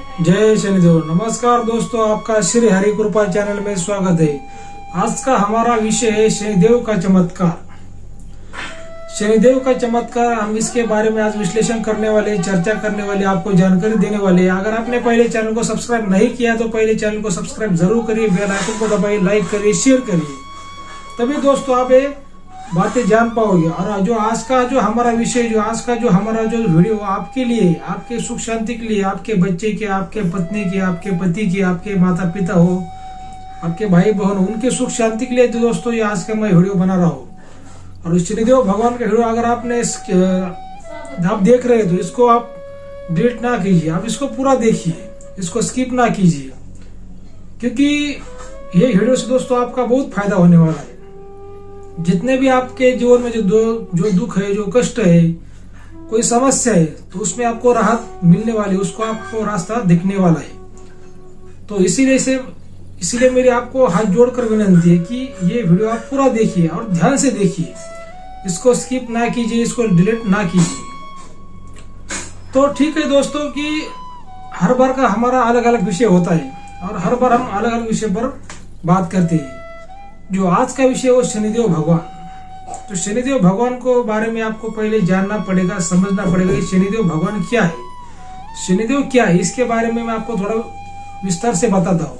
जय शनिदेव। नमस्कार दोस्तों, आपका श्री हरि कृपा चैनल में स्वागत है। आज का हमारा विषय है शनिदेव का चमत्कार। शनिदेव का चमत्कार, हम इसके बारे में आज विश्लेषण करने वाले, चर्चा करने वाले, आपको जानकारी देने वाले। अगर आपने पहले चैनल को सब्सक्राइब नहीं किया तो पहले चैनल को सब्सक्राइब जरूर करिए, बेल आइकन को दबाइए, लाइक करिए, शेयर करिए, तभी दोस्तों आप ये बातें जान पाओगे। और जो आज का हमारा विषय, हमारा वीडियो आपके लिए, आपके सुख शांति के लिए, आपके बच्चे के, आपके पत्नी के, आपके पति के, आपके माता पिता हो, आपके भाई बहन, उनके सुख शांति के लिए तो दोस्तों ये आज का मैं वीडियो बना रहा हूँ। और शनिदेव भगवान का वीडियो अगर आपने आप देख रहे हैं तो इसको आप डिलीट ना कीजिए, आप इसको पूरा देखिए, इसको स्किप ना कीजिए, क्योंकि ये वीडियो से दोस्तों आपका बहुत फायदा होने वाला है। जितने भी आपके जीवन में जो दुख है, जो कष्ट है, कोई समस्या है, तो उसमें आपको राहत मिलने वाली, उसको आपको रास्ता दिखने वाला है। तो इसीलिए मेरी आपको हाथ जोड़कर विनती है कि ये वीडियो आप पूरा देखिए और ध्यान से देखिए, इसको स्किप ना कीजिए, इसको डिलीट ना कीजिए। तो ठीक है दोस्तों कि हर बार का हमारा अलग अलग विषय होता है और हर बार हम अलग अलग विषय पर बात करते हैं। जो आज का विषय है वो शनिदेव भगवान। तो शनिदेव भगवान को बारे में आपको पहले जानना पड़ेगा, समझना पड़ेगा कि शनिदेव भगवान क्या है, शनिदेव क्या है, इसके बारे में मैं आपको थोड़ा विस्तार से बताता हूँ।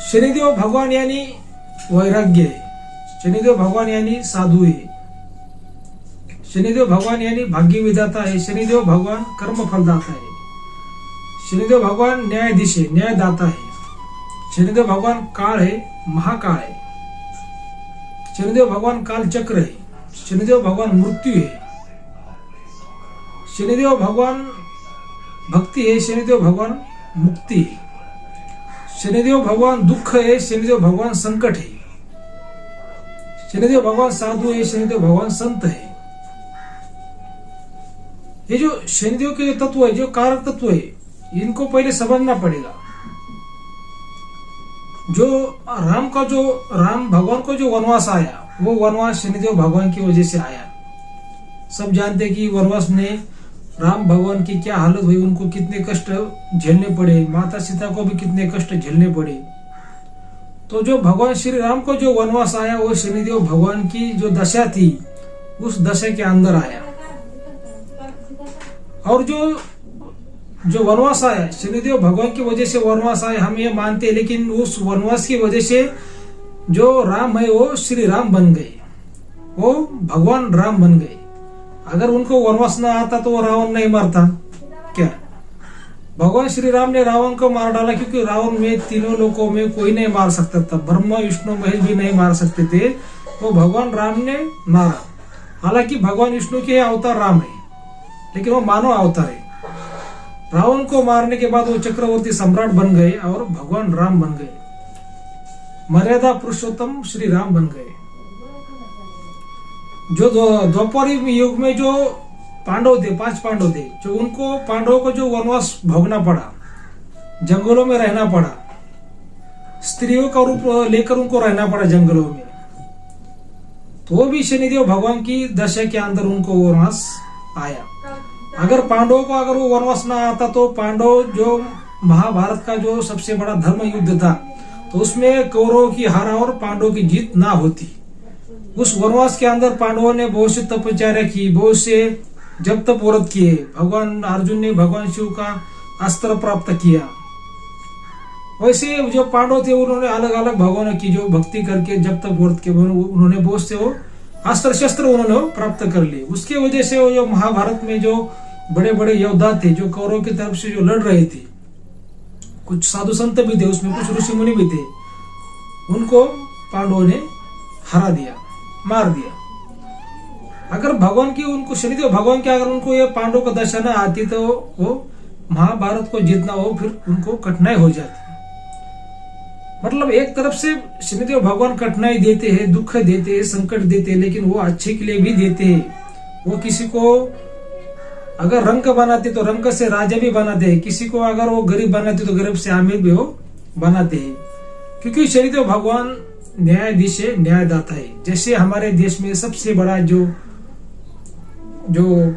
शनिदेव भगवान यानी वैराग्य है, शनिदेव भगवान यानी साधु है, शनिदेव भगवान यानी भाग्य विधाता है, शनिदेव भगवान कर्म फलदाता है, शनिदेव भगवान न्यायाधीश है, न्यायदाता है, शनिदेव भगवान काल है, महाकाल है, शनिदेव भगवान काल चक्र है, शनिदेव भगवान मृत्यु है, शनिदेव भगवान भक्ति है, शनिदेव भगवान मुक्ति है, शनिदेव भगवान दुख है, शनिदेव भगवान संकट है, शनिदेव भगवान साधु है, शनिदेव भगवान संत है। ये जो शनिदेव के जो तत्व है, जो कारक तत्व है, इनको पहले समझना पड़ेगा। जो राम भगवान को जो वनवास आया, वो वनवास शनिदेव भगवान की वजह से आया। सब जानते हैं कि वनवास ने राम भगवान की क्या हालत हुई, उनको कितने कष्ट झेलने पड़े, माता सीता को भी कितने कष्ट झेलने पड़े। तो जो भगवान श्री राम को जो वनवास आया, वो शनिदेव भगवान की जो दशा थी, उस दशा के अंदर आया। और जो वनवास आया, शनिदेव भगवान की वजह से वनवास आया, हम ये मानते हैं। लेकिन उस वनवास की वजह से जो राम है वो श्री राम बन गए, वो भगवान राम बन गए। अगर उनको वनवास ना आता तो वो रावण नहीं मरता क्या? भगवान श्री राम ने रावण को मार डाला, क्योंकि रावण में तीनों लोकों में कोई नहीं मार सकता था, ब्रह्मा विष्णु महेश भी नहीं मार सकते थे, वो भगवान राम ने मारा। हालांकि भगवान विष्णु के अवतार राम है, लेकिन वो मानव अवतार है। रावण को मारने के बाद वो चक्रवर्ती सम्राट बन गए और भगवान राम बन गए, मर्यादा पुरुषोत्तम श्री राम बन गए। जो द्वापर युग में जो पांडव थे, 5 पांडव थे, जो उनको पांडवों को जो वनवास भोगना पड़ा, जंगलों में रहना पड़ा, स्त्रियों का रूप लेकर उनको रहना पड़ा जंगलों में, तो वो भी शनिदेव भगवान की दशा के अंदर उनको वनवास आया। अगर पांडवों को अगर वो वनवास ना आता तो पांडव जो महाभारत का जो सबसे बड़ा धर्म युद्ध था, तो उसमें कौरवों की हार और पांडवों की जीत ना होती। उस वनवास के अंदर पांडवों ने बहुत से तपस्या की, बहुत से जब तप व्रत किए। भगवान अर्जुन ने भगवान शिव का अस्त्र प्राप्त किया। वैसे जो पांडव थे उन्होंने अलग अलग भगवानों की जो भक्ति करके जब तप व्रत किए, उन्होंने बहुत से वो अस्त्र शस्त्र उन्होंने प्राप्त कर लिए। उसके वजह से वो जो महाभारत में जो बड़े बड़े योद्धा थे, जो कौरवों की तरफ से जो लड़ रहे थे, कुछ साधु संत भी थे उसमें, कुछ ऋषि मुनि भी थे, उनको पांडवों ने हरा दिया, मार दिया। अगर भगवान की उनको शनिदेव भगवान की अगर उनको ये पांडवों का दशा न आती तो वो महाभारत को जीतना हो फिर उनको कठिनाई हो जाती। मतलब एक तरफ से शनिदेव भगवान कठिनाई देते हैं, दुख देते हैं, संकट देते हैं, लेकिन वो अच्छे के लिए भी देते हैं। वो किसी को अगर रंग बनाते तो रंग से राजा भी बनाते हैं, किसी को अगर वो गरीब बनाते तो गरीब से अमीर भी वो बनाते हैं, क्योंकि शनिदेव भगवान न्यायाधीश है, न्यायदाता है। जैसे हमारे देश में सबसे बड़ा जो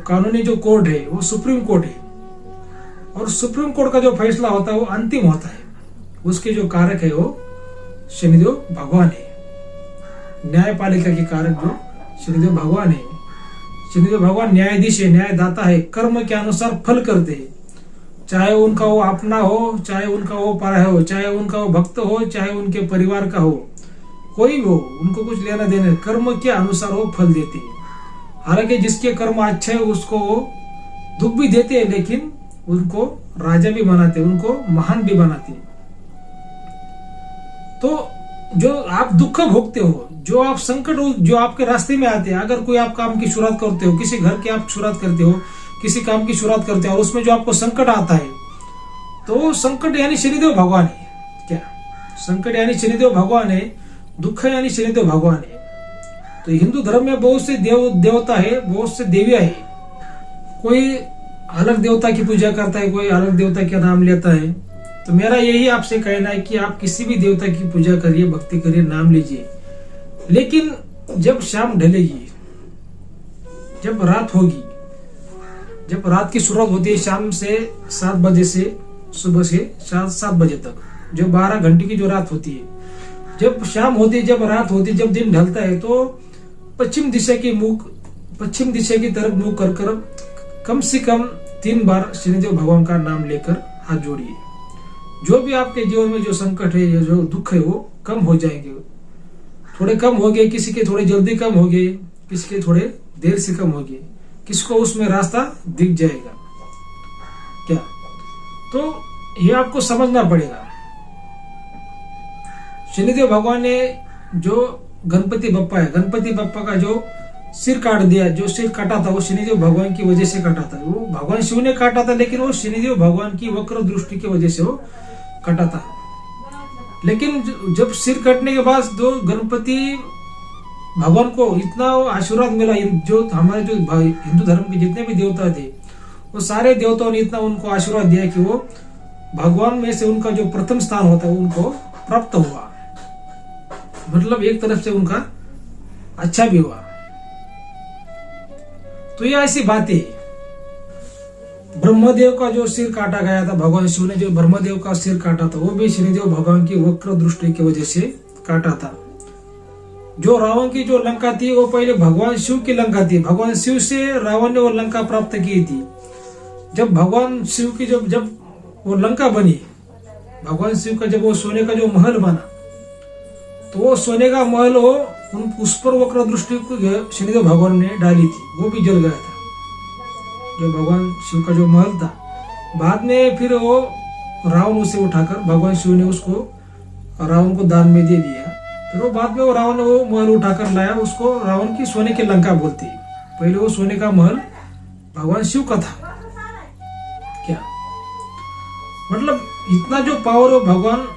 कानूनी जो कोर्ट है वो सुप्रीम कोर्ट है। और सुप्रीम कोर्ट का जो फैसला होता है वो अंतिम होता है, उसके जो कारक है वो शनिदेव भगवान है। न्यायपालिका के कारक जो शनिदेव भगवान है। शनिदेव भगवान न्यायाधीश है, न्यायदाता है, कर्म के अनुसार फल करते हैं, चाहे उनका वो अपना हो, चाहे उनका वो पराया हो, चाहे उनका वो भक्त हो, चाहे उनके परिवार का हो, कोई भी हो, उनको कुछ लेना देना, कर्म के अनुसार वो फल देते हैं। हालांकि जिसके कर्म अच्छे है उसको वो दुख भी देते हैं, लेकिन उनको राजा भी बनाते हैं, उनको महान भी बनाते हैं। तो जो आप दुख भोगते हो, जो आप संकट जो आपके रास्ते में आते हैं, अगर कोई आप काम की शुरुआत करते हो, किसी घर की आप शुरुआत करते हो, किसी काम की शुरुआत करते हो और उसमें जो आपको संकट आता है, तो संकट यानी शनिदेव भगवान है। क्या संकट यानी शनिदेव भगवान है, दुख यानी शनिदेव भगवान है। तो हिंदू धर्म में बहुत से देवता है, बहुत से देवियां है। कोई अलग देवता की पूजा करता है, कोई अलग देवता का नाम लेता है। तो मेरा यही आपसे कहना है कि आप किसी भी देवता की पूजा करिए, भक्ति करिए, नाम लीजिए, लेकिन जब शाम ढलेगी, जब रात होगी, जब रात की शुरुआत होती है शाम से 7 बजे से सुबह से 7 बजे तक, जो 12 घंटे की जो रात होती है, जब शाम होती है, जब रात होती है, जब दिन ढलता है, तो पश्चिम दिशा की तरफ मुंह कर कम से कम 3 बार शनिदेव भगवान का नाम लेकर हाथ जोड़िए। जो भी आपके जीवन में जो संकट है, जो दुख है, वो कम हो जाएंगे। थोड़े कम हो गए, किसी के थोड़े जल्दी कम हो गए, किसी के थोड़े देर से कम हो गए, किसी को उसमें रास्ता दिख जाएगा। क्या तो ये आपको समझना पड़ेगा। शनिदेव भगवान ने जो गणपति बप्पा है, गणपति बप्पा का जो सिर काट दिया, जो सिर काटा था, वो शनिदेव भगवान की वजह से काटा था। वो भगवान शिव ने काटा था, लेकिन वो शनिदेव भगवान की वक्र दृष्टि की वजह से वो कटा था। लेकिन जब सिर कटने के बाद जो गणपति भगवान को इतना आशीर्वाद मिला, जो हमारे जो हिंदू धर्म के जितने भी देवता थे, वो सारे देवताओं ने इतना उनको आशीर्वाद दिया कि वो भगवान में से उनका जो प्रथम स्थान होता है उनको प्राप्त हुआ। मतलब एक तरफ से उनका अच्छा भी हुआ। तो ये ऐसी बात है। ब्रह्मदेव का जो सिर काटा गया था, भगवान शिव ने जो ब्रह्मदेव का सिर काटा था, वो भी शनिदेव भगवान की वक्र दृष्टि की वजह से काटा था। जो रावण की जो लंका थी, वो पहले भगवान शिव की लंका थी। भगवान शिव से रावण ने वो लंका प्राप्त की थी। जब भगवान शिव की जब वो लंका बनी, भगवान शिव का जब वो सोने का जो महल बना, तो वो सोने का महल हो उस पर वक्र दृष्टि शनिदेव भगवान ने डाली थी, वो भी जल गया था। जो भगवान शिव का जो महल था, बाद में फिर वो रावण उसे उठाकर भगवान शिव ने उसको रावण को दान में दे दिया। फिर वो बाद में वो रावण ने वो महल उठाकर लाया, उसको रावण की सोने की लंका बोलती है। पहले वो सोने का महल भगवान शिव का था। क्या मतलब इतना जो पावर हो भगवान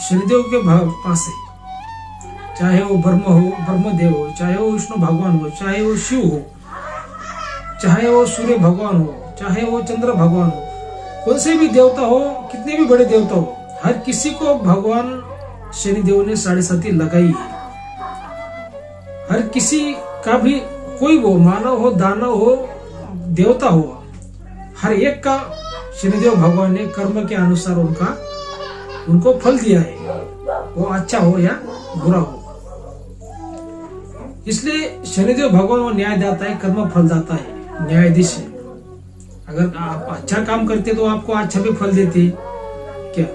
शनिदेव के पास है। चाहे वो ब्रह्मदेव हो, चाहे वो विष्णु भगवान हो, चाहे वो शिव हो, चाहे वो सूर्य भगवान हो, चाहे वो चंद्र भगवान हो, कौन से भी देवता हो, कितने भी बड़े देवता हो, हर किसी को भगवान शनिदेव ने 7.5 लगाई है। हर किसी का भी, कोई वो मानव हो, दानव हो, देवता हो, हर एक का शनिदेव भगवान ने कर्म के अनुसार उनको फल दिया है, वो अच्छा हो या बुरा हो। इसलिए शनिदेव भगवान वो न्यायदाता है, कर्म फलदाता है, न्यायाधीश है। अगर आप अच्छा काम करते तो आपको अच्छा भी फल देते। क्या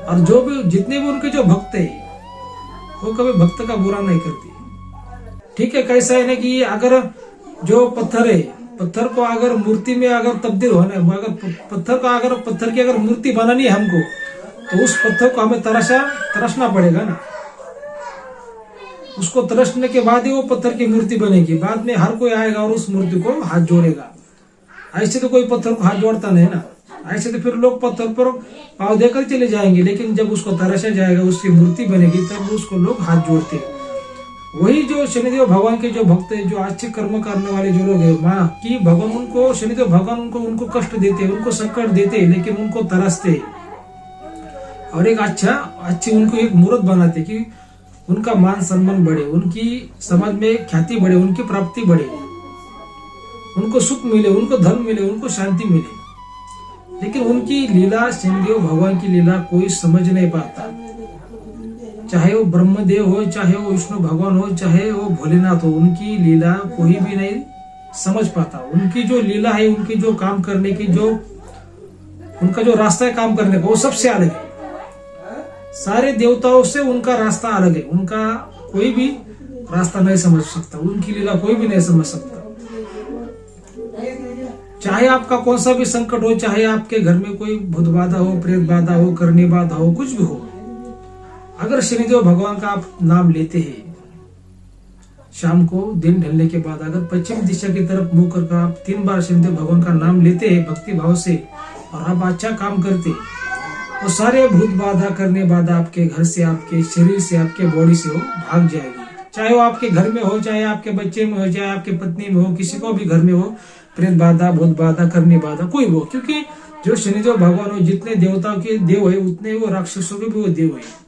और जो भी जितने भी उनके जो भक्त है, वो कभी भक्त का बुरा नहीं करते। ठीक है, कैसा है ना कि अगर जो पत्थर है, पत्थर को अगर मूर्ति में अगर तब्दील होना है, अगर पत्थर की अगर मूर्ति बनानी है हमको, तो उस पत्थर को हमें तरसना पड़ेगा ना। उसको तरसने के बाद ही वो पत्थर की मूर्ति बनेगी। बाद में हर कोई आएगा और उस मूर्ति को हाथ जोड़ेगा। ऐसे तो कोई पत्थर को हाथ जोड़ता नहीं ना। ऐसे तो फिर लोग पत्थर पर पाँव देकर चले जाएंगे, लेकिन जब उसको तरसा जाएगा, उसकी मूर्ति बनेगी, तब उसको लोग हाथ जोड़ते हैं। वही जो शनिदेव भगवान के जो भक्त है, जो अच्छे कर्म करने वाले जो लोग है, माँ की भगवान उनको शनिदेव भगवान उनको कष्ट देते, उनको संकट देते, लेकिन उनको तरसते और एक अच्छी उनको एक मूर्त बनाते कि उनका मान सम्मान बढ़े, उनकी समाज में ख्याति बढ़े, उनकी प्राप्ति बढ़े, उनको सुख मिले, उनको धन मिले, उनको शांति मिले। लेकिन उनकी लीला, शनिदेव भगवान की लीला कोई समझ नहीं पाता। चाहे वो ब्रह्मदेव हो, चाहे वो विष्णु भगवान हो, चाहे वो भोलेनाथ हो, उनकी लीला कोई भी नहीं समझ पाता। उनकी जो लीला है, उनकी जो काम करने की, जो उनका जो रास्ता है काम करने का, वो सबसे अलग है। सारे देवताओं से उनका रास्ता अलग है। उनका कोई भी रास्ता नहीं समझ सकता, उनकी लीला कोई भी नहीं समझ सकता। चाहे आपका कौन सा भी संकट हो, चाहे आपके घर में कोई भूत बाधा हो, प्रेत बाधा हो, करनी बाधा हो, कुछ भी हो, अगर शनिदेव भगवान का आप नाम लेते हैं, शाम को दिन ढलने के बाद अगर पश्चिम दिशा की तरफ मुंह कर आप 3 बार शनिदेव भगवान का नाम लेते हैं भक्ति भाव से, और आप अच्छा काम करते, तो सारे भूत बाधा, करने बाधा आपके घर से, आपके शरीर से, आपके बॉडी से वो भाग जाएगी। चाहे वो आपके घर में हो, चाहे आपके बच्चे में हो, चाहे आपके पत्नी में हो, किसी को भी घर में हो, प्रेत बाधा, भूत बाधा, करनी बाधा, कोई हो। क्योंकि जो शनिदेव भगवान हो, जितने देवताओं के देव है, उतने वो राक्षसों के भी वो देव है।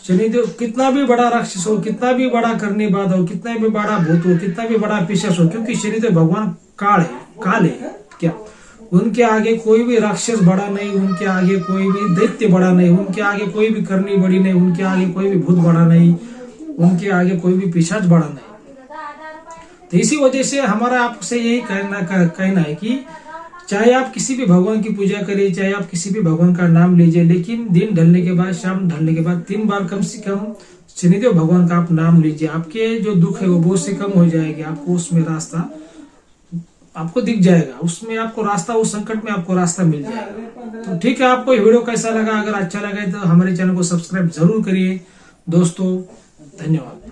शनिदेव कितना भी बड़ा राक्षस हो, कितना भी बड़ा करनी बाधा हो, कितना भी बड़ा भूत हो, कितना भी बड़ा पिशाच हो, क्योंकि शनिदेव भगवान काल है क्या, उनके आगे कोई भी राक्षस बड़ा नहीं, उनके आगे कोई भी दैत्य बड़ा नहीं, उनके आगे कोई भी करनी बड़ी नहीं, उनके आगे कोई भी भूत बड़ा नहीं, उनके आगे कोई भी पिशाच बड़ा नहीं। तो इसी वजह से हमारा आपसे यही कहना है कि चाहे आप किसी भी भगवान की पूजा करिए, चाहे आप किसी भी भगवान का नाम लीजिए, लेकिन दिन ढलने के बाद, शाम ढलने के बाद 3 बार कम से कम शनिदेव भगवान का आप नाम लीजिए। आपके जो दुख है वो बहुत से कम हो जाएगी। आपको उसमें रास्ता आपको दिख जाएगा, उसमें आपको रास्ता, उस संकट में आपको रास्ता मिल जाएगा। तो ठीक है, आपको ये वीडियो कैसा लगा? अगर अच्छा लगा तो हमारे चैनल को सब्सक्राइब जरूर करिए दोस्तों। धन्यवाद।